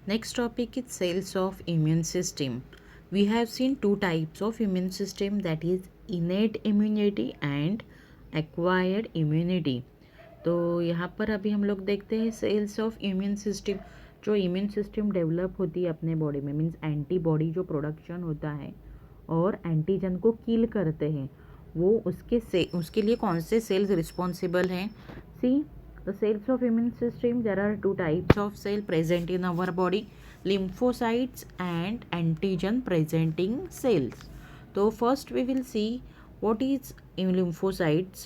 Next topic is cells of immune system. We have seen two types of immune system, that is innate immunity and acquired immunity. तो यहाँ पर अभी हम लोग देखते हैं सेल्स ऑफ इम्यून सिस्टम. जो इम्यून सिस्टम डेवलप होती है अपने बॉडी में, मीन्स एंटीबॉडी जो प्रोडक्शन होता है और एंटीजन को किल करते हैं, वो उसके लिए कौन से सेल्स रिस्पॉन्सिबल हैं. सी the cells of immune system, there are two types of cell present in our body: lymphocytes and antigen presenting cells. So first we will see what is lymphocytes.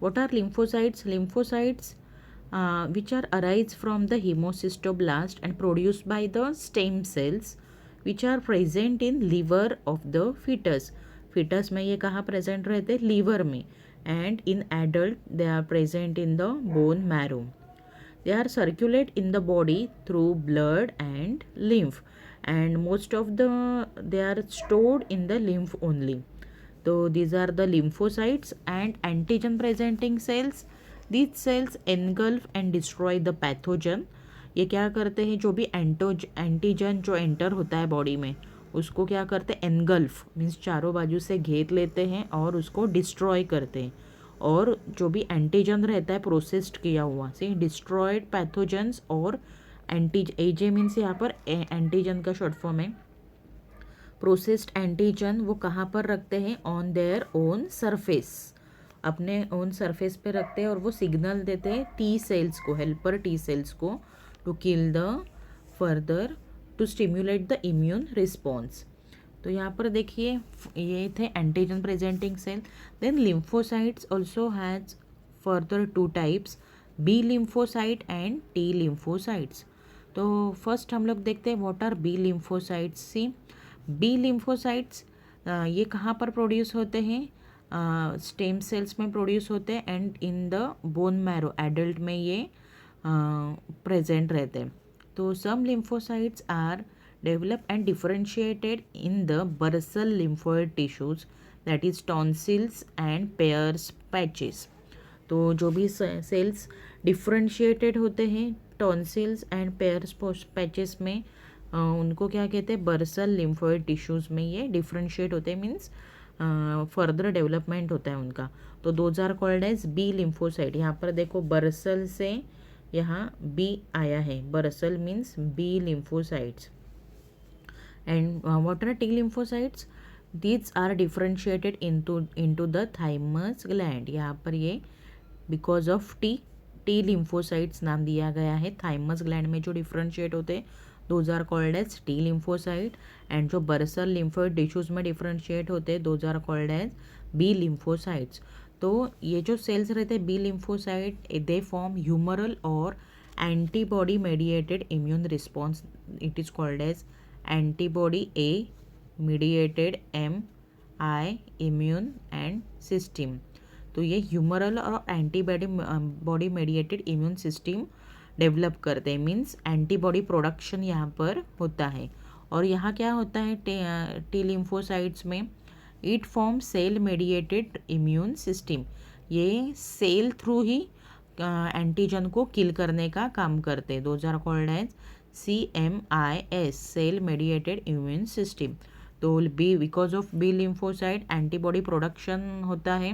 What are lymphocytes? Lymphocytes which are arise from the hemocystoblast and produced by the stem cells which are present in liver of the fetus. fetus में ये कहाँ present रहते हैं? liver में. And in adult they are present in the bone marrow. They are circulate in the body through blood and lymph, and most of they are stored in the lymph only. So these are the lymphocytes and antigen presenting cells. These cells engulf and destroy the pathogen. ये क्या करते हैं? जो भी antigen जो enter होता है body में, उसको क्या करते हैं? एनगल्फ मीन्स चारों बाजू से घेर लेते हैं और उसको डिस्ट्रॉय करते हैं. और जो भी एंटीजन रहता है प्रोसेस्ड किया हुआ, से डिस्ट्रॉयड पैथोजेंस और एजे मीन्स यहाँ पर एंटीजन का शॉर्ट फॉर्म है. प्रोसेस्ड एंटीजन वो कहाँ पर रखते हैं? ऑन देयर ओन सरफेस, अपने ओन सरफेस पे रखते हैं और वो सिग्नल देते हैं टी सेल्स को, हेल्पर टी सेल्स को, to kill the further, to stimulate the immune response. तो यहाँ पर देखिए ये थे antigen presenting cell. Then lymphocytes also has further two types, B lymphocyte and T lymphocytes. तो फर्स्ट हम लोग देखते हैं what are B lymphocytes. See B lymphocytes ये कहाँ पर प्रोड्यूस होते हैं? स्टेम सेल्स में प्रोड्यूस होते हैं and in the bone marrow, adult में ये प्रेजेंट रहते हैं. तो some lymphocytes are develop and differentiated in the basal lymphoid tissues, that is tonsils and Peyer's patches. तो जो भी सेल्स डिफ्रेंशिएटेड होते हैं टॉन्सिल्स एंड पेयर्स पैचेस में, उनको क्या कहते हैं? बर्सल लिम्फोइड टिश्यूज़ में ये डिफ्रेंशिएट होते हैं, मीन्स फर्दर डेवलपमेंट होता है उनका. तो those are called as B lymphocyte. यहाँ पर देखो बर्सल से यहाँ बी आया है, bursal means B lymphocytes. And what are T lymphocytes? These are differentiated into the thymus gland. यहाँ पर ये because of T lymphocytes नाम दिया गया है. thymus gland में जो differentiate होते हैं those are called as T lymphocyte, and जो basal lymphoid tissues में differentiate होते हैं those are called as B lymphocytes. तो ये जो cells रहते हैं B lymphocyte, they form humoral or antibody mediated immune response. It is called as antibody A mediated MI immune and system. तो ये ह्यूमरल और antibody body mediated immune system develop करते हैं, मीन्स एंटीबॉडी प्रोडक्शन यहाँ पर होता है. और यहाँ क्या होता है टी लिम्फोसाइट्स में? It form cell mediated immune system. ये सेल थ्रू ही एंटीजन को किल करने का काम करते हैं. Those are called as CMIS, cell mediated immune system. तो B because of B lymphocyte antibody production होता है,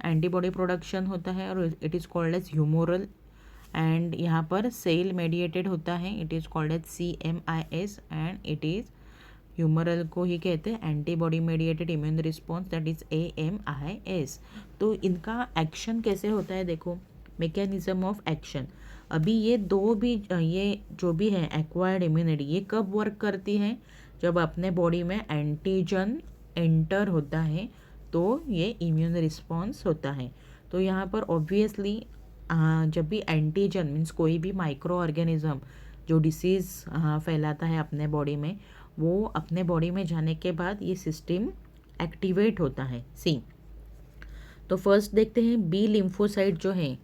एंटीबॉडी प्रोडक्शन होता है और it is called as humoral. And यहाँ पर सेल मेडिएटेड होता है, it is called as CMIS, and it is humoral को ही कहते हैं antibody mediated immune response, that is AMIS. तो इनका एक्शन कैसे होता है? देखो मैकेनिज्म ऑफ एक्शन. अभी ये दो भी ये जो भी है एक्वायर्ड इम्यूनिटी, ये कब वर्क करती है? जब अपने बॉडी में एंटीजन एंटर होता है तो ये इम्यून रिस्पॉन्स होता है. तो यहाँ पर ऑब्वियसली जब भी एंटीजन मीन्स कोई भी माइक्रो ऑर्गेनिज्म जो डिसीज़ फैलाता है अपने बॉडी में, वो अपने बॉडी में जाने के बाद ये सिस्टम एक्टिवेट होता है. सी तो फर्स्ट देखते हैं बी लिम्फोसाइट जो है,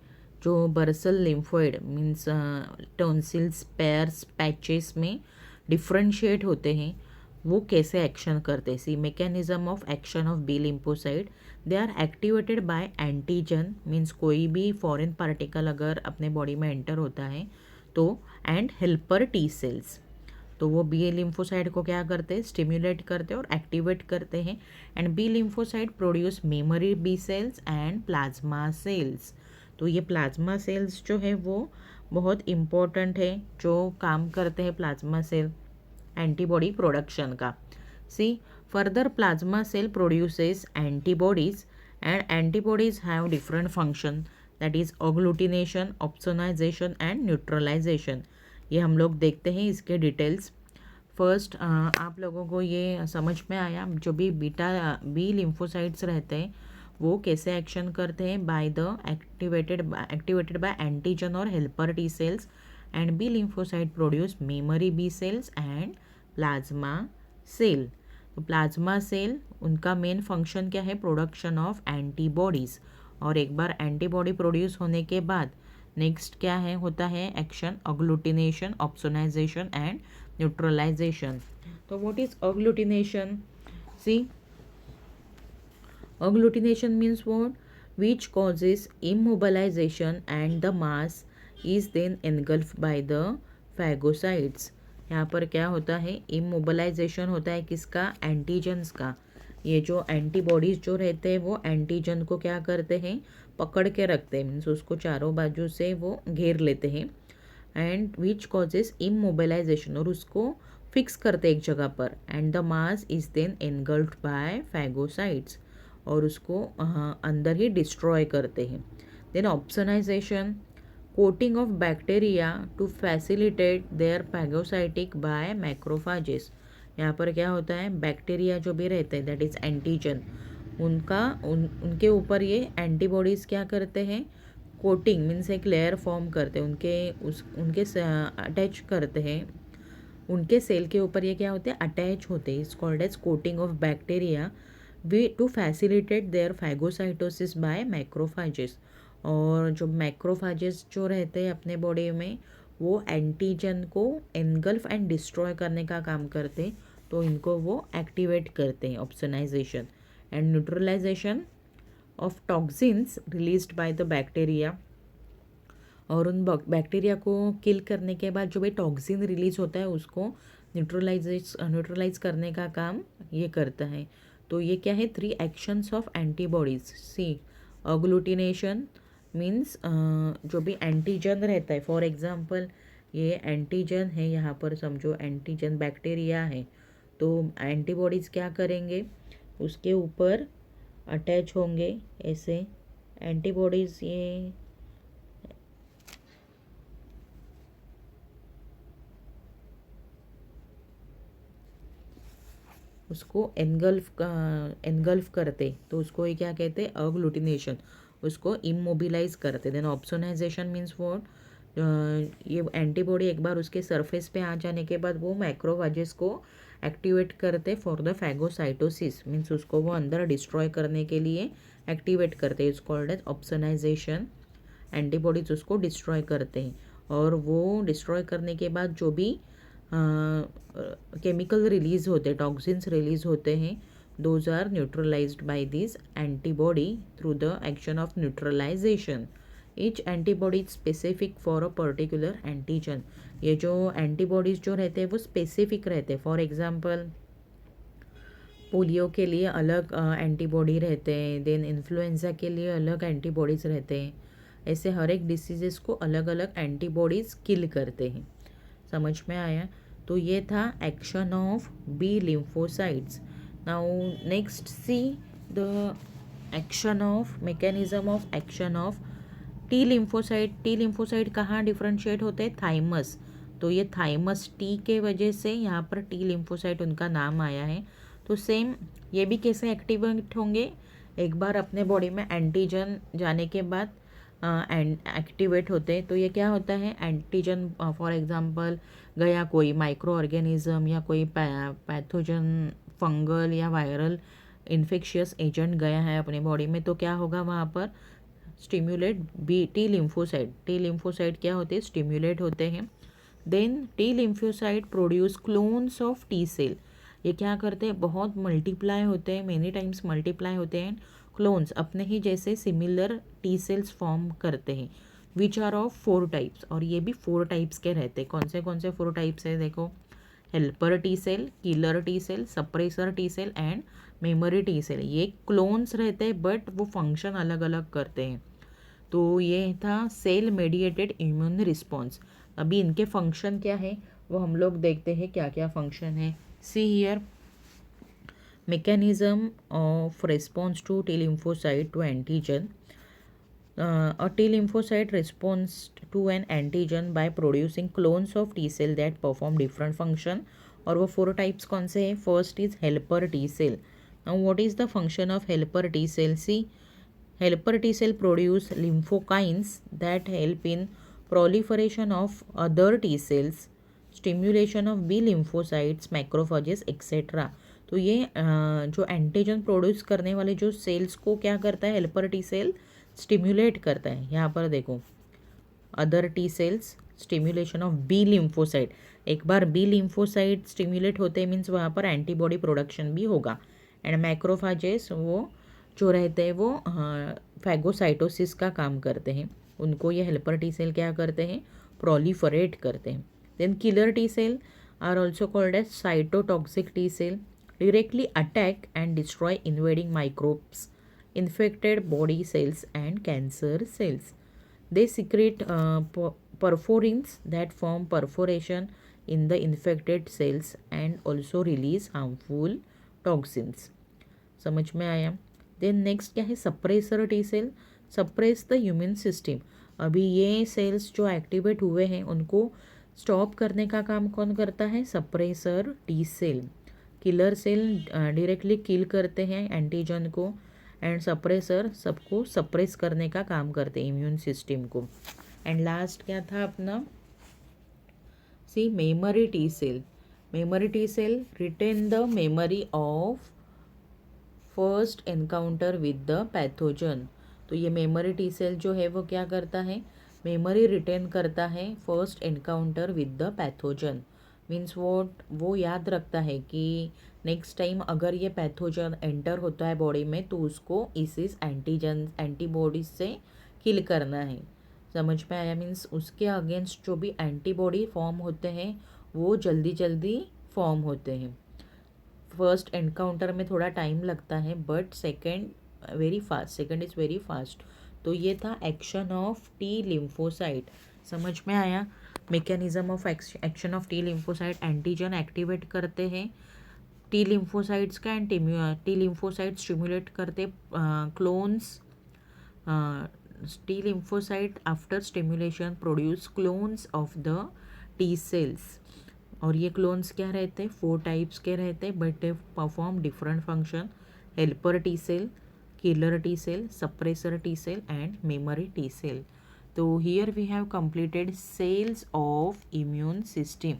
जो bursal lymphoid means tonsils Peyer's patches में डिफ्रेंशिएट होते हैं, वो कैसे एक्शन करते हैं. See mechanism of action of B lymphocyte. They are activated by antigen means कोई भी फॉरेन पार्टिकल अगर अपने बॉडी में एंटर होता है तो, एंड हेल्पर टी सेल्स. तो वो बी लिम्फोसाइट को क्या करते हैं, स्टिम्युलेट करते हैं और एक्टिवेट करते हैं। And B lymphocyte produce memory B cells and plasma cells. तो ये प्लाज्मा सेल्स जो है वो बहुत इम्पोर्टेंट है, जो काम करते हैं प्लाज्मा सेल एंटीबॉडी प्रोडक्शन का। See further plasma cell produces antibodies and antibodies have different function, that is agglutination, opsonization and neutralization. ये हम लोग देखते हैं इसके डिटेल्स। फर्स्ट आप लोगों को ये समझ में आया जो भी बी लिम्फोसाइट्स रहते हैं वो कैसे एक्शन करते हैं, by the activated by antigen और helper T cells. And B lymphocyte produce memory B cells and plasma cell. तो प्लाज्मा सेल उनका मेन फंक्शन क्या है, प्रोडक्शन ऑफ एंटीबॉडीज़। और एक बार एंटीबॉडी प्रोड्यूस होने के बाद नेक्स्ट क्या है, होता है action agglutination, opsonization and neutralization. तो what is agglutination? See agglutination means what? Which causes immobilization and the mass is then engulfed by the phagocytes। यहाँ पर क्या होता है, इमोबलाइजेशन होता है किसका, एंटीजन्स का। ये जो एंटीबॉडीज़ जो रहते हैं वो एंटीजन को क्या करते हैं, पकड़ के रखते हैं, मीन्स उसको चारों बाजू से वो घेर लेते हैं। एंड विच कॉजेज इमोबलाइजेशन, और उसको फिक्स करते एक जगह पर। And the mass is then engulfed by phagocytes, और उसको अंदर ही डिस्ट्रॉय करते हैं। Then opsonization, coating of bacteria to facilitate their phagocytic by macrophages. यहाँ पर क्या होता है, बैक्टीरिया जो भी रहते हैं दैट इज़ एंटीजन, उनके ऊपर ये एंटीबॉडीज़ क्या करते हैं, कोटिंग मीन्स एक लेयर फॉर्म करते हैं, उनके अटैच करते हैं, उनके सेल के ऊपर ये क्या होते हैं, अटैच होते हैं। It's called as coating of bacteria way to facilitate their phagocytosis by macrophages. और जो मैक्रोफाजेस जो रहते हैं अपने बॉडी में वो एंटीजन को एनगल्फ एंड डिस्ट्रॉय करने का काम करते हैं, तो इनको वो एक्टिवेट करते हैं, opsonisation. And neutralisation of toxins released by the bacteria, और उन बैक्टीरिया को किल करने के बाद जो भी टॉक्सिन रिलीज होता है उसको न्यूट्रलाइज करने का काम ये करता है। तो ये क्या है, 3 actions of antibodies. See agglutination means जो भी एंटीजन रहता है, फॉर एग्जांपल ये एंटीजन है, यहाँ पर समझो एंटीजन बैक्टीरिया है, तो एंटीबॉडीज़ क्या करेंगे, उसके ऊपर अटैच होंगे ऐसे एंटीबॉडीज़, ये उसको एनगल्फ करते, तो उसको ये क्या कहते हैं, अग्लूटिनेशन, उसको इमोबिलाइज करते। देन ऑप्सोनाइजेशन मीन्स व्हाट, ये एंटीबॉडी एक बार उसके सरफेस पे आ जाने के बाद वो मैक्रोफेजेस को एक्टिवेट करते फॉर द फैगोसाइटोसिस, मीन्स उसको वो अंदर डिस्ट्रॉय करने के लिए एक्टिवेट करते हैं। It's called as opsonisation. Antibodies उसको डिस्ट्रॉय करते हैं, और वो डिस्ट्रॉय करने के बाद जो भी केमिकल रिलीज होते, टॉक्सिन्स रिलीज होते हैं, those are neutralised by this antibody through the action of neutralisation. Each antibody specific for a particular antigen. ये जो एंटीबॉडीज़ जो रहते हैं वो स्पेसिफिक रहते हैं। फॉर एग्जांपल पोलियो के लिए अलग एंटीबॉडी रहते हैं, देन इन्फ्लुएंजा के लिए अलग एंटीबॉडीज़ रहते हैं। ऐसे हर एक डिसीज़ को अलग अलग एंटीबॉडीज़ किल करते हैं। समझ में आया? तो ये था action of B lymphocytes. Now next see the action of mechanism of action of T lymphocyte. T lymphocyte कहाँ डिफ्रेंशिएट होते हैं, थाइमस। तो ये थाइमस टी के वजह से यहाँ पर टी लिम्फोसाइट उनका नाम आया है। तो सेम ये भी कैसे एक्टिवेट होंगे, एक बार अपने बॉडी में एंटीजन जाने के बाद एक्टिवेट होते हैं। तो ये क्या होता है, एंटीजन फॉर एग्जांपल गया कोई माइक्रो ऑर्गेनिज्म या कोई पैथोजन, फंगल या वायरल इन्फेक्शियस एजेंट गया है अपने बॉडी में, तो क्या होगा वहाँ पर स्टिम्युलेट बी टी लिम्फोसाइट क्या होते हैं, स्टिम्युलेट होते हैं। Then T lymphocyte produce clones of T cell. ये क्या करते हैं, बहुत मल्टीप्लाई होते हैं, मेनी टाइम्स मल्टीप्लाई होते हैं, क्लोन्स अपने ही जैसे सिमिलर टी सेल्स फॉर्म करते हैं, विच आर ऑफ 4 टाइप्स। और ये भी 4 टाइप्स के रहते हैं। कौन से 4 टाइप्स है देखो, helper T cell, killer T cell, suppressor T cell and memory T cell. ये क्लोन्स रहते हैं बट वो फंक्शन अलग अलग करते हैं। तो ये था सेल मेडिएटेड इम्यून रिस्पॉन्स। अभी इनके फंक्शन क्या है वो हम लोग देखते हैं, क्या क्या फंक्शन है। See here, mechanism of response to T lymphocyte to antigen. A T lymphocyte responds to an antigen by producing clones of T cell that perform different function. और वो 4 types कौन से हैं? First is helper T cell. Now what is the function of helper T cell? See, helper T cell produce lymphokines that help in proliferation of other T cells, stimulation of B lymphocytes, macrophages etcetera. तो ये जो antigen produce करने वाले जो sales को क्या करता है, हेल्पर टी सेल स्टिम्युलेट करता है। यहाँ पर देखो, other T cells, stimulation of B lymphocyte. एक बार बी लिम्फोसाइट स्टिम्युलेट होते हैं मीन्स वहाँ पर एंटीबॉडी प्रोडक्शन भी होगा। एंड मैक्रोफाजेस वो जो रहते हैं वो फैगोसाइटोसिस का काम करते हैं, उनको ये हेल्पर टी सेल क्या करते हैं, प्रोलिफरेट करते हैं। Then killer T cell are also called as cytotoxic T cell, directly attack and destroy invading microbes, infected body cells and cancer cells. They secrete perforins that form perforation in the infected cells and also release harmful toxins. समझ में आया? Then next क्या है, suppressor T cell, suppress the human system. अभी ये sales जो activate हुए हैं उनको स्टॉप करने का काम कौन करता है, suppressor T cell. Killer cell directly kill करते हैं एंटीजन को, एंड सप्रेसर सबको सप्रेस करने का काम करते हैं इम्यून सिस्टम को। एंड लास्ट क्या था अपना, see memory T cell. Memory T cell retain the memory of first encounter with the pathogen. तो ये मेमोरी टी सेल जो है वो क्या करता है, मेमोरी रिटेन करता है first encounter with the pathogen. Means वो याद रखता है कि नेक्स्ट टाइम अगर ये पैथोजन एंटर होता है बॉडी में तो उसको इस एंटीजन एंटीबॉडीज से किल करना है। समझ में आया? मीन्स उसके अगेंस्ट जो भी एंटीबॉडी फॉर्म होते हैं वो जल्दी जल्दी फॉर्म होते हैं। फर्स्ट एनकाउंटर में थोड़ा टाइम लगता है but second is very fast. तो ये था एक्शन ऑफ टी लिम्फोसाइट। समझ में आया? Mechanism of action of T lymphocyte, antigen activate करते हैं टी लिम्फोसाइट्स का एंड टी लिम्फोसाइट स्टिमुलेट करते clones. T lymphocyte after stimulation produce clones of the T cells. और ये क्लोन्स क्या रहते हैं, 4 टाइप्स के रहते हैं but they perform different function. Helper T cell, killer T cell, suppressor T cell and memory T cell. So here we have completed cells of immune system.